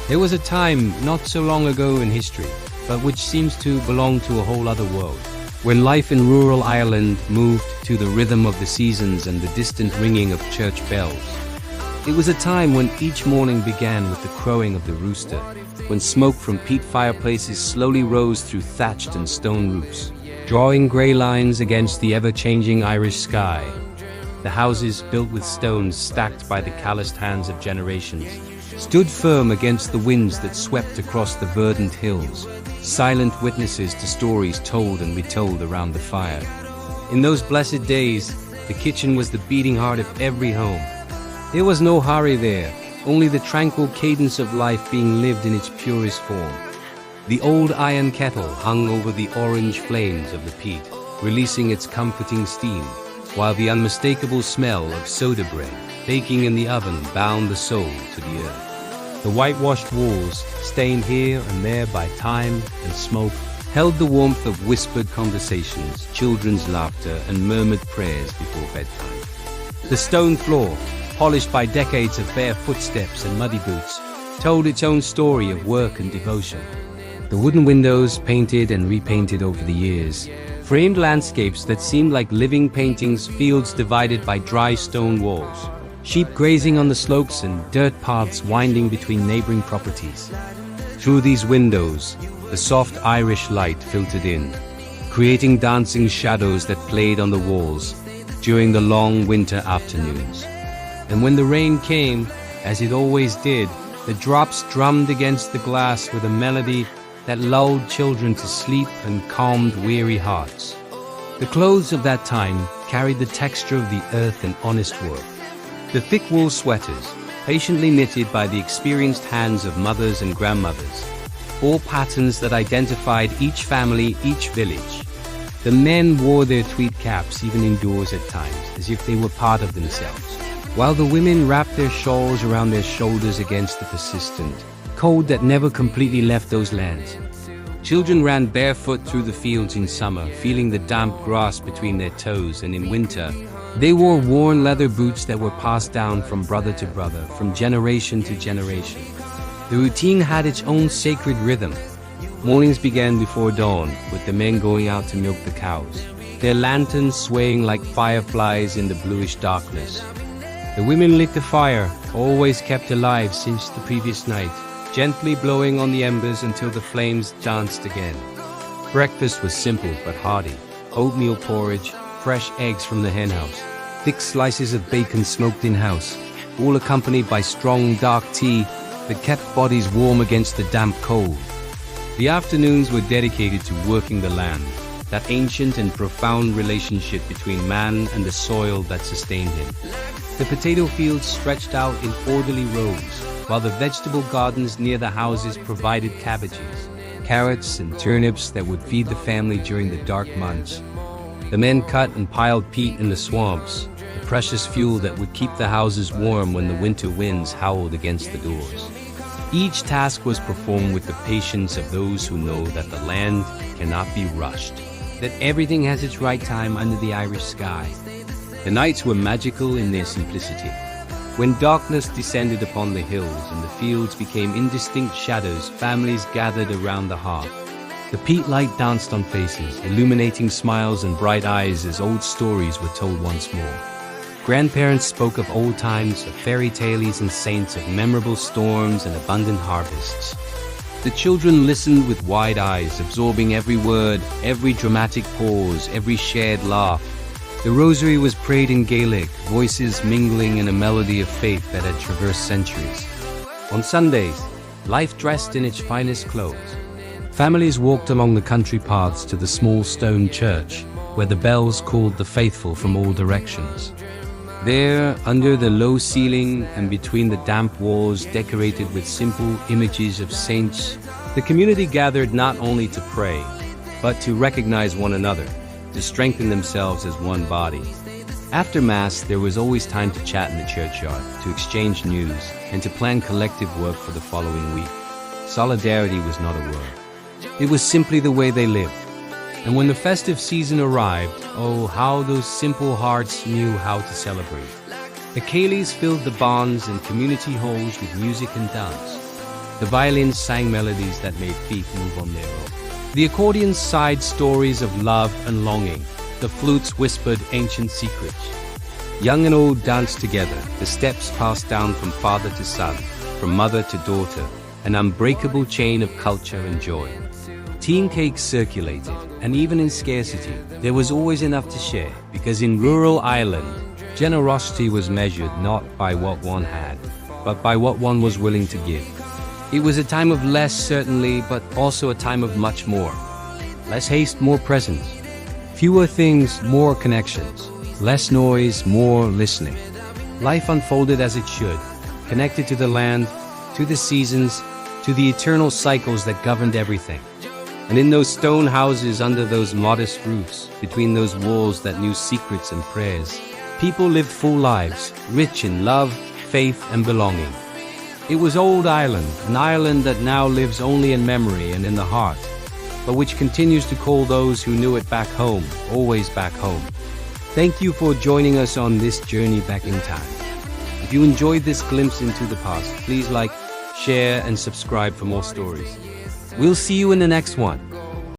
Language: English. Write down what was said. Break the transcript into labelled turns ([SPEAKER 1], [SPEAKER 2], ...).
[SPEAKER 1] There was a time not so long ago in history, but which seems to belong to a whole other world, when life in rural Ireland moved to the rhythm of the seasons and the distant ringing of church bells. It was a time when each morning began with the crowing of the rooster, when smoke from peat fireplaces slowly rose through thatched and stone roofs, drawing grey lines against the ever-changing Irish sky. The houses, built with stones stacked by the calloused hands of generations, stood firm against the winds that swept across the verdant hills, silent witnesses to stories told and retold around the fire. In those blessed days, the kitchen was the beating heart of every home. There was no hurry there, only the tranquil cadence of life being lived in its purest form. The old iron kettle hung over the orange flames of the peat, releasing its comforting steam, while the unmistakable smell of soda bread baking in the oven bound the soul to the earth. The whitewashed walls, stained here and there by time and smoke, held the warmth of whispered conversations, children's laughter, and murmured prayers before bedtime. The stone floor, polished by decades of bare footsteps and muddy boots, told its own story of work and devotion. The wooden windows, painted and repainted over the years, framed landscapes that seemed like living paintings, fields divided by dry stone walls, sheep grazing on the slopes and dirt paths winding between neighboring properties. Through these windows, the soft Irish light filtered in, creating dancing shadows that played on the walls during the long winter afternoons. And when the rain came, as it always did, the drops drummed against the glass with a melody that lulled children to sleep and calmed weary hearts. The clothes of that time carried the texture of the earth and honest work. The thick wool sweaters, patiently knitted by the experienced hands of mothers and grandmothers, all patterns that identified each family, each village. The men wore their tweed caps even indoors at times, as if they were part of themselves, while the women wrapped their shawls around their shoulders against the persistent cold that never completely left those lands. Children ran barefoot through the fields in summer, feeling the damp grass between their toes, and in winter, they wore worn leather boots that were passed down from brother to brother, from generation to generation. The routine had its own sacred rhythm. Mornings began before dawn, with the men going out to milk the cows, their lanterns swaying like fireflies in the bluish darkness. The women lit the fire, always kept alive since the previous night, gently blowing on the embers until the flames danced again. Breakfast was simple but hearty. Oatmeal porridge, fresh eggs from the henhouse, thick slices of bacon smoked in-house, all accompanied by strong dark tea that kept bodies warm against the damp cold. The afternoons were dedicated to working the land, that ancient and profound relationship between man and the soil that sustained him. The potato fields stretched out in orderly rows, while the vegetable gardens near the houses provided cabbages, carrots, and turnips that would feed the family during the dark months. The men cut and piled peat in the swamps, the precious fuel that would keep the houses warm when the winter winds howled against the doors. Each task was performed with the patience of those who know that the land cannot be rushed, that everything has its right time under the Irish sky. The nights were magical in their simplicity. When darkness descended upon the hills and the fields became indistinct shadows, families gathered around the hearth. The peat light danced on faces, illuminating smiles and bright eyes as old stories were told once more. Grandparents spoke of old times, of fairy tales and saints, of memorable storms and abundant harvests. The children listened with wide eyes, absorbing every word, every dramatic pause, every shared laugh. The rosary was prayed in Gaelic, voices mingling in a melody of faith that had traversed centuries. On Sundays, life dressed in its finest clothes. Families walked along the country paths to the small stone church, where the bells called the faithful from all directions. There, under the low ceiling and between the damp walls decorated with simple images of saints, the community gathered not only to pray, but to recognize one another, to strengthen themselves as one body. After Mass, there was always time to chat in the churchyard, to exchange news, and to plan collective work for the following week. Solidarity was not a word. It was simply the way they lived. And when the festive season arrived, oh, how those simple hearts knew how to celebrate. The ceilidhs filled the barns and community halls with music and dance. The violins sang melodies that made feet move on their own. The accordions sighed stories of love and longing. The flutes whispered ancient secrets. Young and old danced together. The steps passed down from father to son, from mother to daughter, an unbreakable chain of culture and joy. Tea cakes circulated, and even in scarcity, there was always enough to share, because in rural Ireland, generosity was measured not by what one had, but by what one was willing to give. It was a time of less, certainly, but also a time of much more. Less haste, more presence. Fewer things, more connections. Less noise, more listening. Life unfolded as it should, connected to the land, to the seasons, to the eternal cycles that governed everything. And in those stone houses, under those modest roofs, between those walls that knew secrets and prayers, people lived full lives, rich in love, faith, and belonging. It was old Ireland, an Ireland that now lives only in memory and in the heart, but which continues to call those who knew it back home, always back home. Thank you for joining us on this journey back in time. If you enjoyed this glimpse into the past, please like, share, and subscribe for more stories. We'll see you in the next one.